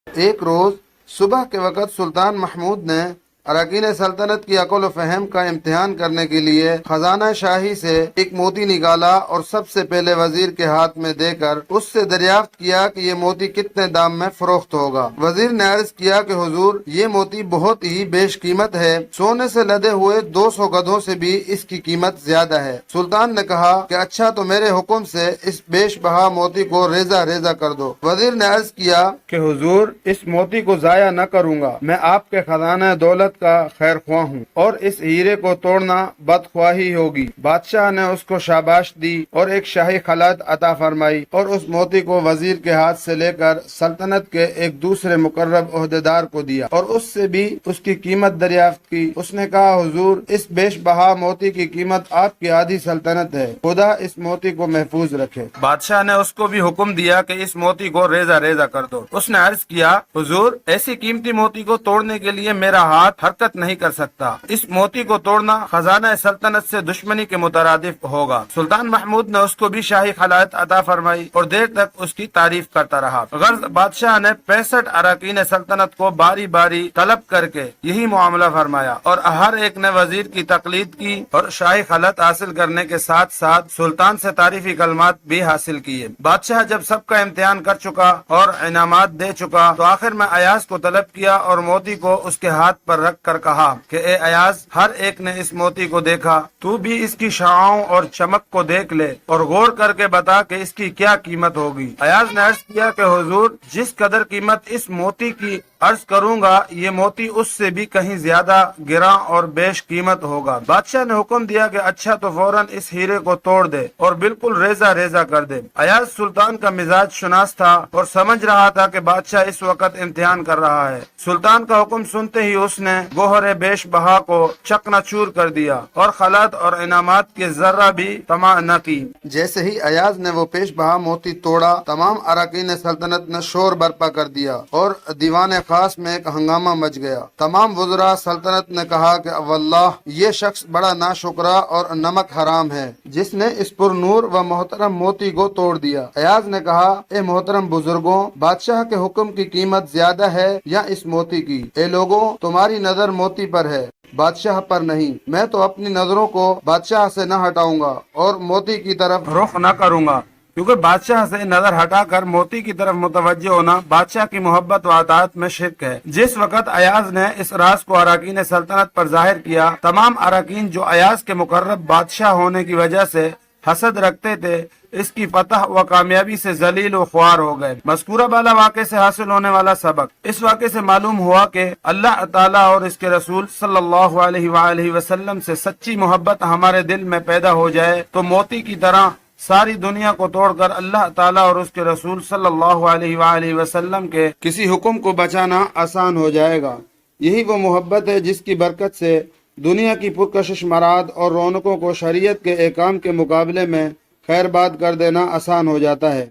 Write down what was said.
ایک روز صبح کے وقت سلطان محمود نے اراکین سلطنت کی عقل و فہم کا امتحان کرنے کے لیے خزانہ شاہی سے ایک موتی نکالا اور سب سے پہلے وزیر کے ہاتھ میں دے کر اس سے دریافت کیا کہ یہ موتی کتنے دام میں فروخت ہوگا۔ وزیر نے عرض کیا کہ حضور، یہ موتی بہت ہی بیش قیمت ہے، سونے سے لدے ہوئے 200 گدھوں سے بھی اس کی قیمت زیادہ ہے۔ سلطان نے کہا کہ اچھا، تو میرے حکم سے اس بیش بہا موتی کو ریزہ ریزہ کر دو۔ وزیر نے عرض کیا کہ حضور، اس موتی کو ضائع نہ کروں گا، میں آپ کے خزانہ دولت کا خیر خواہ ہوں اور اس ہیرے کو توڑنا بدخواہی ہوگی۔ بادشاہ نے اس کو شاباش دی اور ایک شاہی خلعت عطا فرمائی اور اس موتی کو وزیر کے ہاتھ سے لے کر سلطنت کے ایک دوسرے مقرب عہدیدار کو دیا اور اس سے بھی اس کی قیمت دریافت کی۔ اس نے کہا، حضور، اس بیش بہا موتی کی قیمت آپ کی آدھی سلطنت ہے، خدا اس موتی کو محفوظ رکھے۔ بادشاہ نے اس کو بھی حکم دیا کہ اس موتی کو ریزہ ریزہ کر دو۔ اس نے عرض کیا، حضور، ایسی قیمتی موتی کو توڑنے کے لیے میرا ہاتھ حرکت نہیں کر سکتا، اس موتی کو توڑنا خزانہ سلطنت سے دشمنی کے مترادف ہوگا۔ سلطان محمود نے اس کو بھی شاہی خلعت عطا فرمائی اور دیر تک اس کی تعریف کرتا رہا۔ غرض بادشاہ نے 65 اراکین سلطنت کو باری باری طلب کر کے یہی معاملہ فرمایا اور ہر ایک نے وزیر کی تقلید کی اور شاہی خلعت حاصل کرنے کے ساتھ ساتھ سلطان سے تعریفی کلمات بھی حاصل کیے۔ بادشاہ جب سب کا امتحان کر چکا اور انعامات دے چکا تو آخر میں ایاز کو طلب کیا اور موتی کو اس کے ہاتھ پر رکھ کر کہا کہ اے ایاز، ہر ایک نے اس موتی کو دیکھا، تو بھی اس کی شعاعوں اور چمک کو دیکھ لے اور غور کر کے بتا کہ اس کی کیا قیمت ہوگی۔ ایاز نے عرض کیا کہ حضور، جس قدر قیمت اس موتی کی عرض کروں گا، یہ موتی اس سے بھی کہیں زیادہ گراں اور بیش قیمت ہوگا۔ بادشاہ نے حکم دیا کہ اچھا، تو فوراً اس ہیرے کو توڑ دے اور بالکل ریزہ ریزہ کر دے۔ ایاز سلطان کا مزاج شناس تھا اور سمجھ رہا تھا کہ بادشاہ اس وقت امتحان کر رہا ہے۔ سلطان کا حکم سنتے ہی اس نے گوہر بیش بہا کو چکنا چور کر دیا اور خلعت اور انعامات کے ذرہ بھی طمع نہ کی۔ جیسے ہی ایاز نے وہ پیش بہا موتی توڑا، تمام اراکین سلطنت نے شور برپا کر دیا اور دیوان خاص میں ایک ہنگامہ مچ گیا۔ تمام وزراء سلطنت نے کہا کہ واللہ، یہ شخص بڑا ناشکرا اور نمک حرام ہے جس نے اس پر نور و محترم موتی کو توڑ دیا۔ ایاز نے کہا، اے محترم بزرگوں، بادشاہ کے حکم کی قیمت زیادہ ہے یا اس موتی کی؟ اے لوگوں، تمہاری نظر موتی پر ہے، بادشاہ پر نہیں۔ میں تو اپنی نظروں کو بادشاہ سے نہ ہٹاؤں گا اور موتی کی طرف رخ نہ کروں گا، کیونکہ بادشاہ سے نظر ہٹا کر موتی کی طرف متوجہ ہونا بادشاہ کی محبت و اطاعت میں شرک ہے۔ جس وقت ایاز نے اس راز کو اراکین سلطنت پر ظاہر کیا، تمام اراکین جو ایاز کے مقرب بادشاہ ہونے کی وجہ سے حسد رکھتے تھے، اس کی فتح و کامیابی سے ذلیل و خوار ہو گئے۔ مذکورہ بالا واقعے سے حاصل ہونے والا سبق: اس واقعے سے معلوم ہوا کہ اللہ تعالیٰ اور اس کے رسول صلی اللہ علیہ وآلہ وسلم سے سچی محبت ہمارے دل میں پیدا ہو جائے تو موتی کی طرح ساری دنیا کو توڑ کر اللہ تعالیٰ اور اس کے رسول صلی اللہ علیہ وآلہ وسلم کے کسی حکم کو بچانا آسان ہو جائے گا۔ یہی وہ محبت ہے جس کی برکت سے دنیا کی پرکشش مراد اور رونقوں کو شریعت کے احکام کے مقابلے میں خیر باد کر دینا آسان ہو جاتا ہے۔